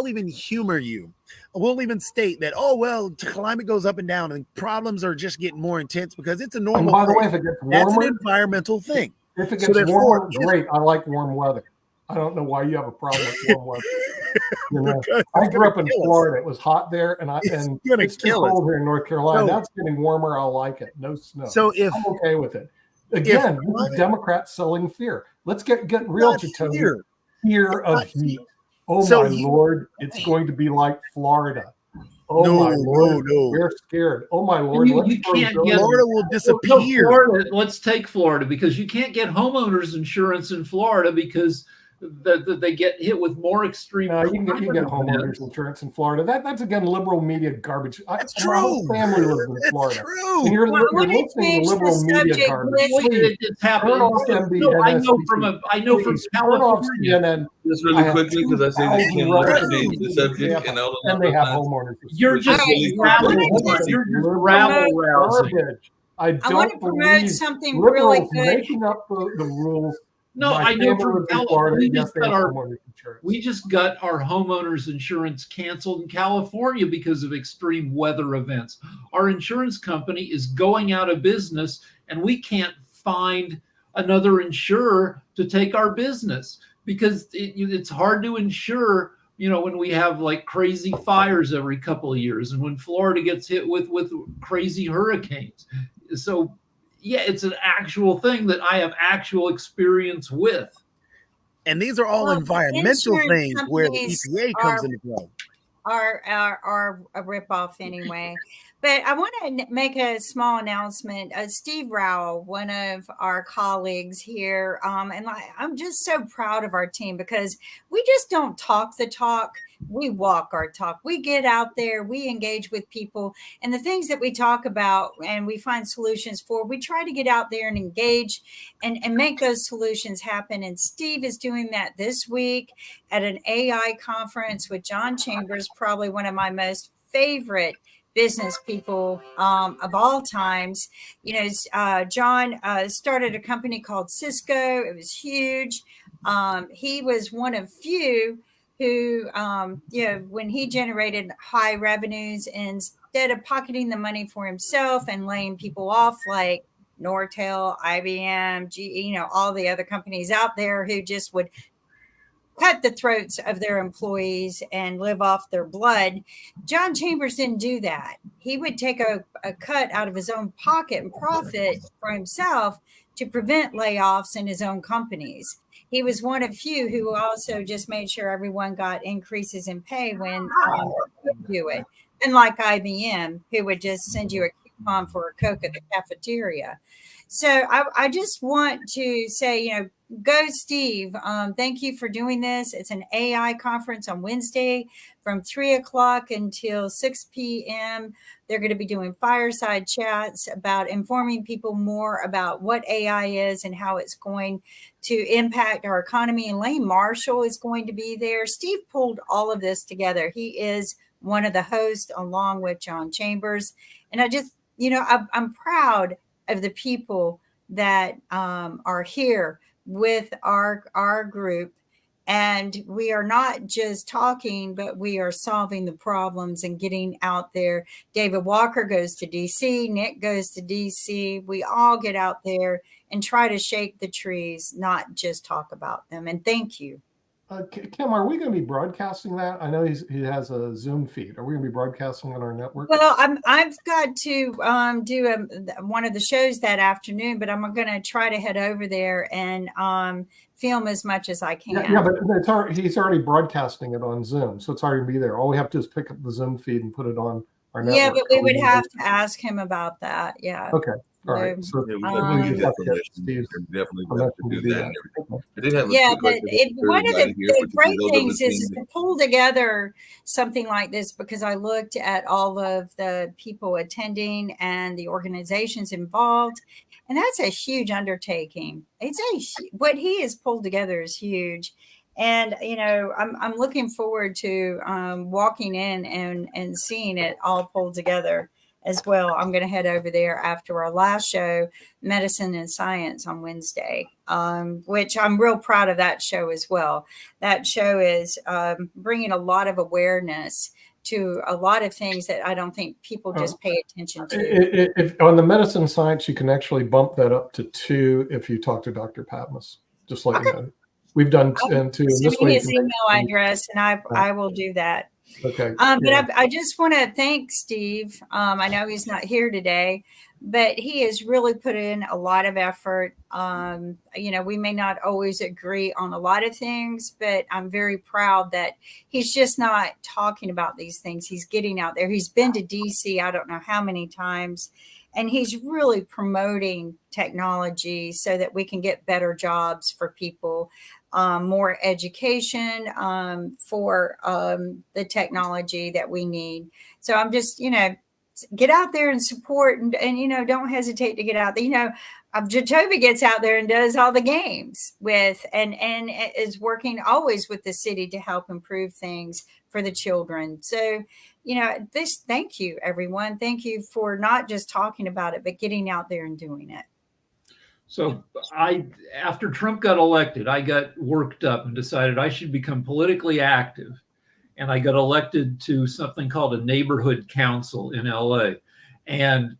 even humor you. We'll even state that, oh well, climate goes up and down and problems are just getting more intense because it's a And normal by the thing. way, if it gets That's an warmer, environmental thing. if it so gets therefore, warmer, great. I like warm weather. I don't know why you have a problem with warm weather. You know, Because I it's grew gonna up in kill us. Florida. It was hot there, and It's gonna it's too kill us. cold here in North Carolina. So- Now it's getting warmer. I'll like it. No snow. So if I'm okay with it. Again, this is climate- Democrats selling fear. Let's get real, not Jacoby. fear, Fear of not heat. Oh So my you- Lord, it's going to be like Florida. Oh No, my Lord, no. we're scared. Oh my Lord, You let's can't throw get- billions- Florida will No, disappear. Florida, let's take Florida because you can't get homeowners insurance in Florida because they get hit with more extreme. No, you can get climate homeowners events. insurance in Florida. That's again liberal media garbage. That's My whole true. family lives in It's Florida. true. And you're, Well, I you're wanna listening to change the liberal media subject garbage. with- Well, Please, it's happening. turn off No, I know MSNBC. from please, turn off California. CNN. Just I really have quickly, because I say this 2,000 can learn to relatives change the in subject Tampa, and all of and they have that. homeowners. You're just All right, rabble. well, You're just Liberal rabble rousing. garbage. I I want to don't promote believe something really liberals good. making up the rules. No, My I know family from lives in California. Florida. We Yes, just they got have our homeowners insurance. We just got our homeowners insurance canceled in California because of extreme weather events. Our insurance company is going out of business and we can't find another insurer to take our business because it's hard to insure, when we have like crazy fires every couple of years and when Florida gets hit with crazy hurricanes. So yeah, it's an actual thing that I have actual experience with. And these are all Well, environmental insurance things where the companies EPA comes are- into play. are a ripoff anyway. But I want to make a small announcement. Steve Rowell, one of our colleagues here, and I'm just so proud of our team because we just don't talk the talk. We walk our talk. We get out there, we engage with people, and the things that we talk about and we find solutions for, we try to get out there and engage and make those solutions happen. And Steve is doing that this week at an AI conference with John Chambers, probably one of my most favorite business people of all times. John started a company called Cisco. It was huge. He was one of few who, when he generated high revenues, instead of pocketing the money for himself and laying people off like Nortel, IBM, GE, all the other companies out there who just would cut the throats of their employees and live off their blood. John Chambers didn't do that. He would take a cut out of his own pocket and profit for himself to prevent layoffs in his own companies. He was one of few who also just made sure everyone got increases in pay when he could do it. Unlike IBM, who would just send you a coupon for a Coke at the cafeteria. So I just want to say, go Steve. Thank you for doing this. It's an AI conference on Wednesday from 3:00 until 6 p.m. They're going to be doing fireside chats about informing people more about what AI is and how it's going to impact our economy. And Lane Marshall is going to be there. Steve pulled all of this together. He is one of the hosts along with John Chambers. And I just, I'm proud of the people that are here with our group. And we are not just talking, but we are solving the problems and getting out there. David Walker goes to DC, Nick goes to DC. We all get out there and try to shake the trees, not just talk about them. And thank you. Kim, are we going to be broadcasting that? I know he has a Zoom feed. Are we going to be broadcasting on our network? Well, I've got to do one of the shows that afternoon, but I'm going to try to head over there and film as much as I can. Yeah, but he's already broadcasting it on Zoom, so it's already going to be there. All we have to do is pick up the Zoom feed and put it on our network. Yeah, but we would have to ask him about that. Yeah. Okay. All right. So we definitely have to do that. But one of the great things is to pull together something like this, because I looked at all of the people attending and the organizations involved, and that's a huge undertaking. What he has pulled together is huge. And, I'm looking forward to walking in and seeing it all pulled together as well. I'm going to head over there after our last show, Medicine and Science, on Wednesday, which I'm real proud of that show as well. That show is bringing a lot of awareness to a lot of things that I don't think people just pay attention to. If on the Medicine Science, you can actually bump that up to 2 if you talk to Dr. Patmos. Just like we've done 2. Send me his email address, and I will do that. Okay. But I just want to thank Steve. I know he's not here today, but he has really put in a lot of effort. We may not always agree on a lot of things, but I'm very proud that he's just not talking about these things. He's getting out there. He's been to DC, I don't know how many times, and he's really promoting technology so that we can get better jobs for people. More education for the technology that we need. So I'm just, get out there and support and don't hesitate to get out there. Jatovi gets out there and does all the games with and is working always with the city to help improve things for the children. So, thank you, everyone. Thank you for not just talking about it, but getting out there and doing it. So after Trump got elected, I got worked up and decided I should become politically active. And I got elected to something called a neighborhood council in LA. And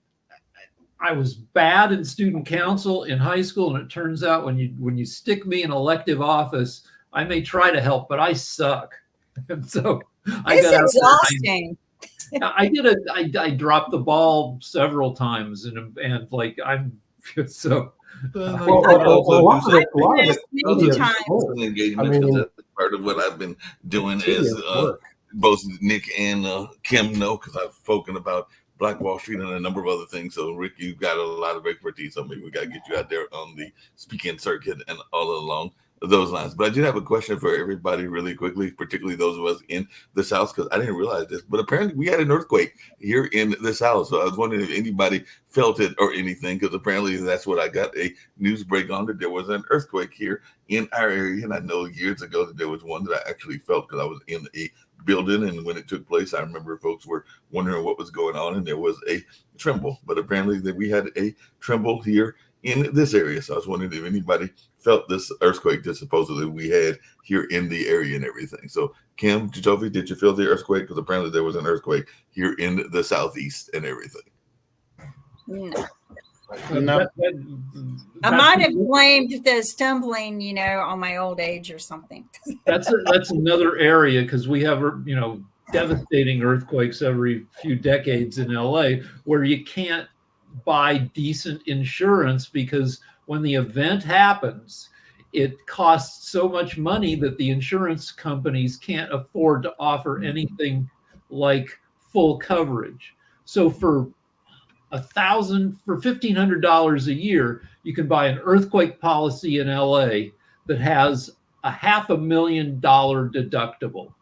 I was bad in student council in high school. And it turns out when you stick me in elective office, I may try to help, but I suck. And so it's exhausting. I dropped the ball several times and I'm so. Engagement, part of what I've been doing is both Nick and Kim know, because I've spoken about Black Wall Street and a number of other things. So Rick, you've got a lot of expertise on me. We got to get you out there on the speaking circuit and all along those lines. But I do have a question for everybody really quickly, particularly those of us in the South, because I didn't realize this, but apparently we had an earthquake here in the South. So I was wondering if anybody felt it or anything, because apparently that's what I got a news break on, that there was an earthquake here in our area. And I know years ago that there was one that I actually felt because I was in a building, and when it took place, I remember folks were wondering what was going on, and there was a tremble. But apparently that we had a tremble here in this area. So I was wondering if anybody felt this earthquake that supposedly we had here in the area and everything. So Kim, Jatovi, did you feel the earthquake? Because apparently there was an earthquake here in the Southeast and everything. No. No. I might have blamed the stumbling, on my old age or something. That's another area, because we have devastating earthquakes every few decades in LA, where you can't buy decent insurance because when the event happens, it costs so much money that the insurance companies can't afford to offer anything like full coverage. So for $1,500 a year, you can buy an earthquake policy in LA that has a $500,000 deductible.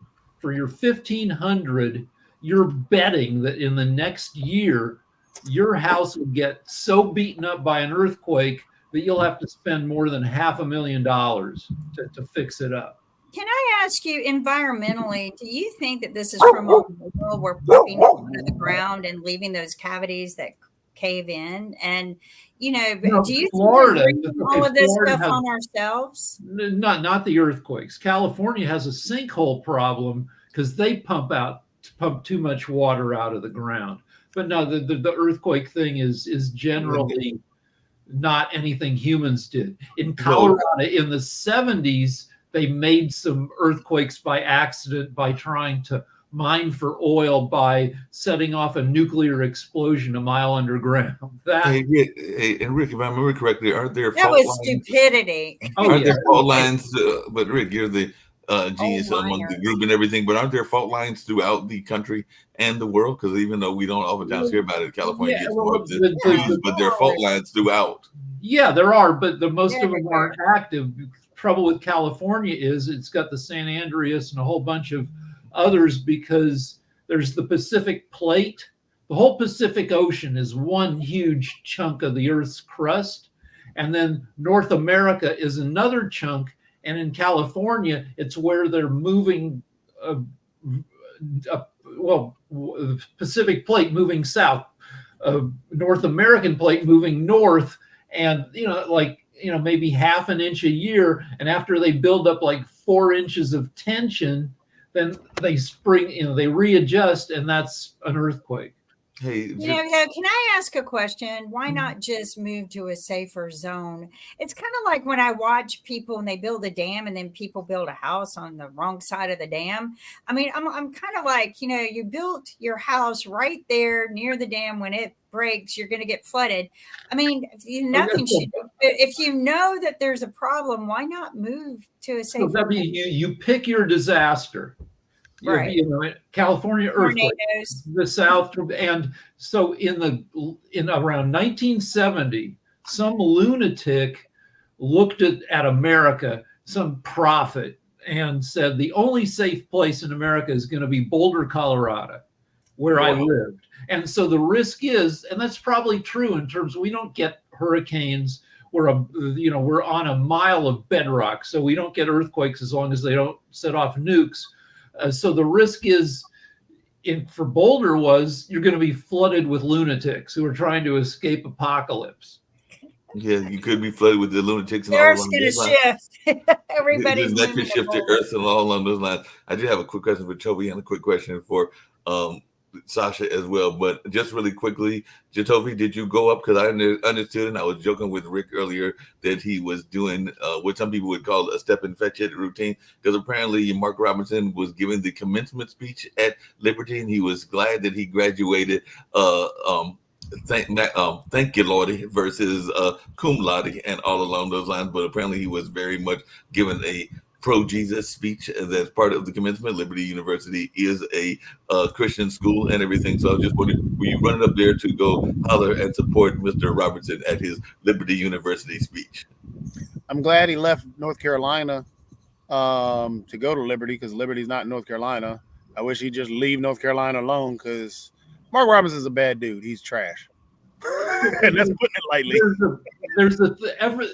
For your $1,500, you're betting that in the next year, your house will get so beaten up by an earthquake that you'll have to spend more than $500,000 to fix it up. Can I ask you, environmentally, do you think that this is from a world we're pumping into the ground and leaving those cavities that cave in? And, do you Florida, think we're all of this Florida stuff on ourselves? Not the earthquakes. California has a sinkhole problem because they pump too much water out of the ground. But no, the earthquake thing is generally not anything humans did. In Colorado in the 70s, they made some earthquakes by accident by trying to mine for oil by setting off a nuclear explosion a mile underground. Hey, Rick, if I remember correctly, aren't there That fault was lines? stupidity. Aren't there fault lines? But Rick, you're the genius among the minor. group and everything. But aren't there fault lines throughout the country and the world? Because even though we don't oftentimes hear about it, California gets more of the news, but there are fault lines throughout. Yeah, there are, but most of them aren't active. Trouble with California is it's got the San Andreas and a whole bunch of others because there's the Pacific Plate. The whole Pacific Ocean is one huge chunk of the Earth's crust. And then North America is another chunk. And in California, it's where they're moving, the Pacific Plate moving south, North American Plate moving north. And, maybe half an inch a year. And after they build up like 4 inches of tension, then they they readjust, and that's an earthquake. Hey, can I ask a question? Why not just move to a safer zone? It's kind of like when I watch people and they build a dam and then people build a house on the wrong side of the dam. I mean, I'm kind of like, you built your house right there near the dam. When it breaks, you're going to get flooded. I mean, if you know that there's a problem, why not move to a safer zone? You pick your disaster. Right. California earthquake, tornadoes, the South, and so in around 1970, some lunatic looked at America, some prophet, and said the only safe place in America is going to be Boulder, Colorado, where I lived. And so the risk is, and that's probably true in terms of we don't get hurricanes. We're on a mile of bedrock, so we don't get earthquakes as long as they don't set off nukes. So the risk is, for Boulder, was you're going to be flooded with lunatics who are trying to escape apocalypse. Yeah, you could be flooded with the lunatics. The Earth's going to shift. Everybody's that could shift the Earth and all along those lines. I did have a quick question for Toby and a quick question for Sasha as well. But just really quickly, Jatovi, did you go up? Because I understood, and I was joking with Rick earlier, that he was doing what some people would call a step and fetch it routine. Because apparently Mark Robinson was giving the commencement speech at Liberty, and he was glad that he graduated thank you, Lordy, versus cum laude and all along those lines. But apparently he was very much given a pro-Jesus speech that's part of the commencement. Liberty University is a Christian school and everything. So I just wondered, were you running up there to go holler and support Mr. Robertson at his Liberty University speech? I'm glad he left North Carolina to go to Liberty, because Liberty's not in North Carolina. I wish he'd just leave North Carolina alone, because Mark Robinson's a bad dude. He's trash. And that's putting it lightly.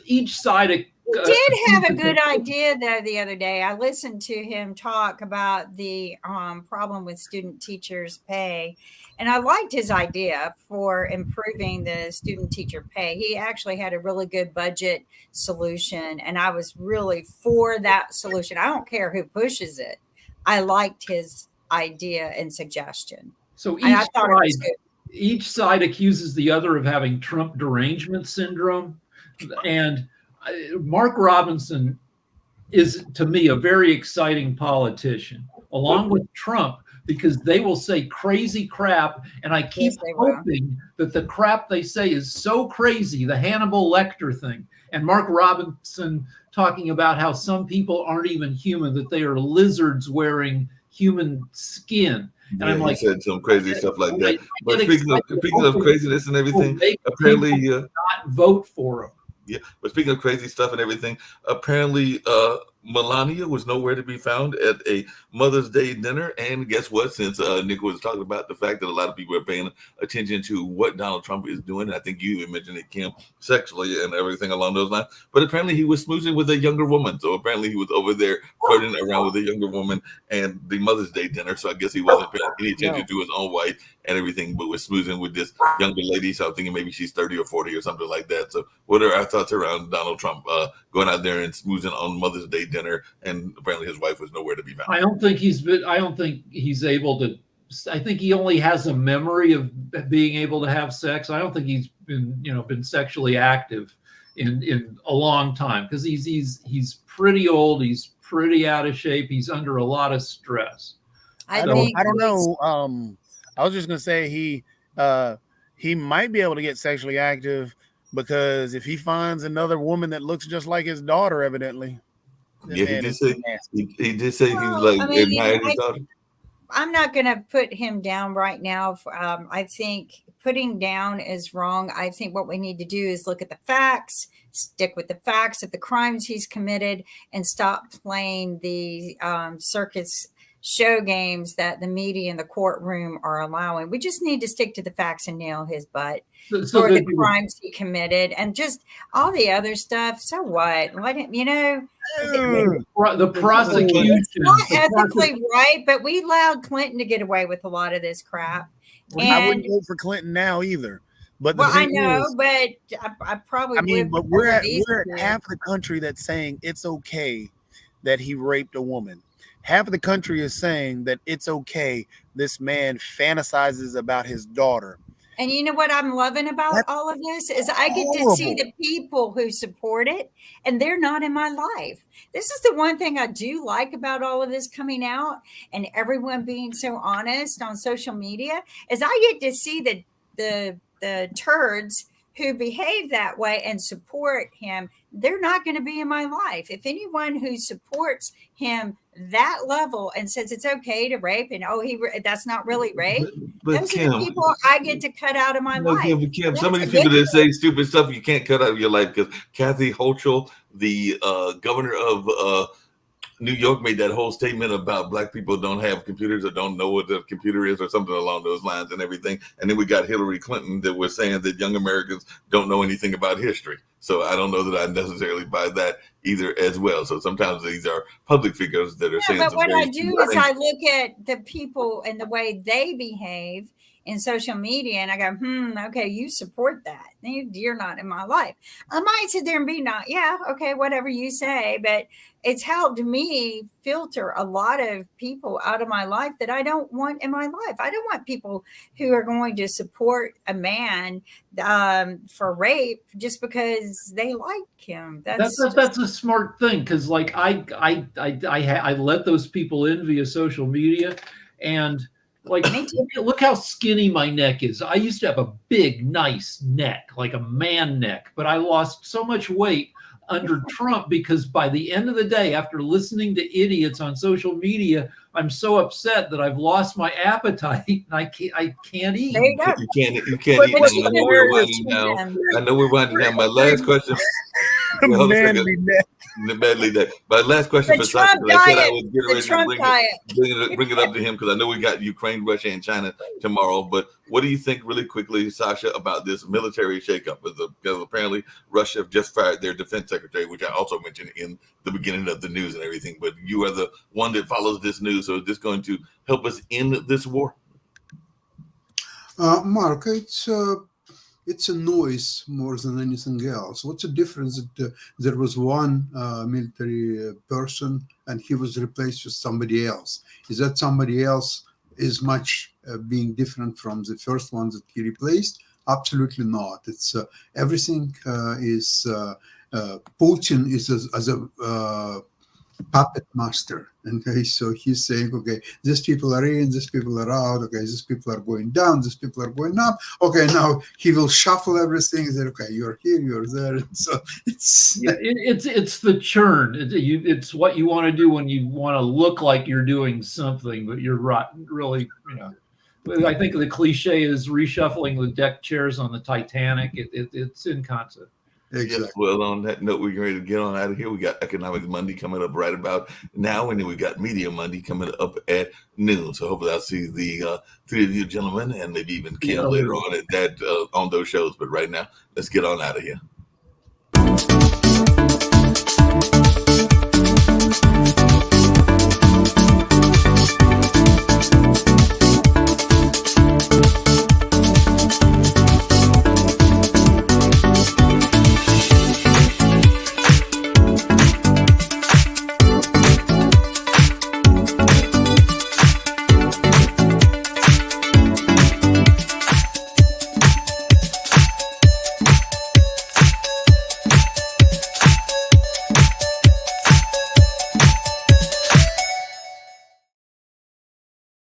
Each side of He did have a good idea, though, the other day. I listened to him talk about the problem with student teachers' pay, and I liked his idea for improving the student teacher pay. He actually had a really good budget solution, and I was really for that solution. I don't care who pushes it. I liked his idea and suggestion. So I thought it was good. each side accuses the other of having Trump derangement syndrome. And Mark Robinson is, to me, a very exciting politician, along with Trump, because they will say crazy crap. And I keep hoping that the crap they say is so crazy, the Hannibal Lecter thing, and Mark Robinson talking about how some people aren't even human, that they are lizards wearing human skin. And I'm like, he said some crazy stuff like that. But speaking of craziness and everything, apparently not vote for him. Yeah, but speaking of crazy stuff and everything, apparently Melania was nowhere to be found at a Mother's Day dinner. And guess what? Since Nick was talking about the fact that a lot of people are paying attention to what Donald Trump is doing, and I think you even mentioned it, Kim, sexually and everything along those lines. But apparently he was smoozing with a younger woman. So apparently he was over there flirting around with a younger woman and the Mother's Day dinner. So I guess he wasn't paying any attention to his own wife and everything, but was smoozing with this younger lady. So I'm thinking maybe she's 30 or 40 or something like that. So what are our thoughts around Donald Trump going out there and smoozing on Mother's Day dinner, and apparently his wife was nowhere to be found? I don't think he's able to. I think he only has a memory of being able to have sex. I don't think he's been sexually active in a long time, because he's pretty old. He's pretty out of shape. He's under a lot of stress. I don't know. I was just gonna say he might be able to get sexually active, because if he finds another woman that looks just like his daughter, evidently. Yeah, he did say he was like admired his daughter. I'm not going to put him down right now. I think putting down is wrong. I think what we need to do is look at the facts, stick with the facts of the crimes he's committed, and stop playing the circus show games that the media and the courtroom are allowing. We just need to stick to the facts and nail his butt for the crimes he committed, and just all the other stuff. So what? Let him, the prosecution. It's not ethically right, but we allowed Clinton to get away with a lot of this crap. And I wouldn't vote for Clinton now either. But I know, but I probably. I mean, but we're at half the country that's saying it's okay that he raped a woman. Half of the country is saying that it's okay this man fantasizes about his daughter. And you know what I'm loving about all of this is I get to see the people who support it, and they're not in my life. This is the one thing I do like about all of this coming out and everyone being so honest on social media, is I get to see the turds who behave that way and support him. They're not going to be in my life. If anyone who supports him that level and says it's okay to rape, and that's not really rape, but those Kim, are the people I get to cut out of my life. Kim, some of these people that say stupid stuff you can't cut out of your life, because Kathy Hochul, the governor of New York, made that whole statement about Black people don't have computers or don't know what a computer is or something along those lines and everything. And then we got Hillary Clinton that was saying that young Americans don't know anything about history. So I don't know that I necessarily buy that either as well. So sometimes these are public figures that are saying. But what I do is I look at the people and the way they behave in social media, and I go, okay, you support that. You're not in my life. I might sit there and be okay, whatever you say, but it's helped me filter a lot of people out of my life that I don't want in my life. I don't want people who are going to support a man for rape just because they like him. That's a smart thing, because like I let those people in via social media, and like, look how skinny my neck is. I used to have a big, nice neck, like a man neck, but I lost so much weight under Trump, because by the end of the day, after listening to idiots on social media, I'm so upset that I've lost my appetite and I can't eat. There you go. You can't eat. I know we're winding down. My last question. Badly that. My last question for Sasha, I said I was getting ready to bring it up to him, because I know we got Ukraine, Russia, and China tomorrow. But what do you think, really quickly, Sasha, about this military shakeup? Because apparently Russia just fired their defense secretary, which I also mentioned in the beginning of the news and everything. But you are the one that follows this news, so is this going to help us end this war? Mark, it's a noise more than anything else. What's the difference that there was one military person and he was replaced with somebody else? Is that somebody else is much being different from the first ones that he replaced? Absolutely not. It's everything is Putin is as a puppet master. Okay, so he's saying, okay, these people are in, these people are out. Okay, these people are going down, these people are going up. Okay, now he will shuffle everything. That okay, you're here, you're there. So it's it's the churn. It's what you want to do when you want to look like you're doing something, but you're right. Really, I think the cliche is reshuffling the deck chairs on the Titanic. It's in concept. exactly. Yes, well, on that note, we're ready to get on out of here. We got Economics Monday coming up right about now, and then we got Media Monday coming up at noon. So hopefully I'll see the three of you gentlemen and maybe even Kim later on at that on those shows. But right now, let's get on out of here.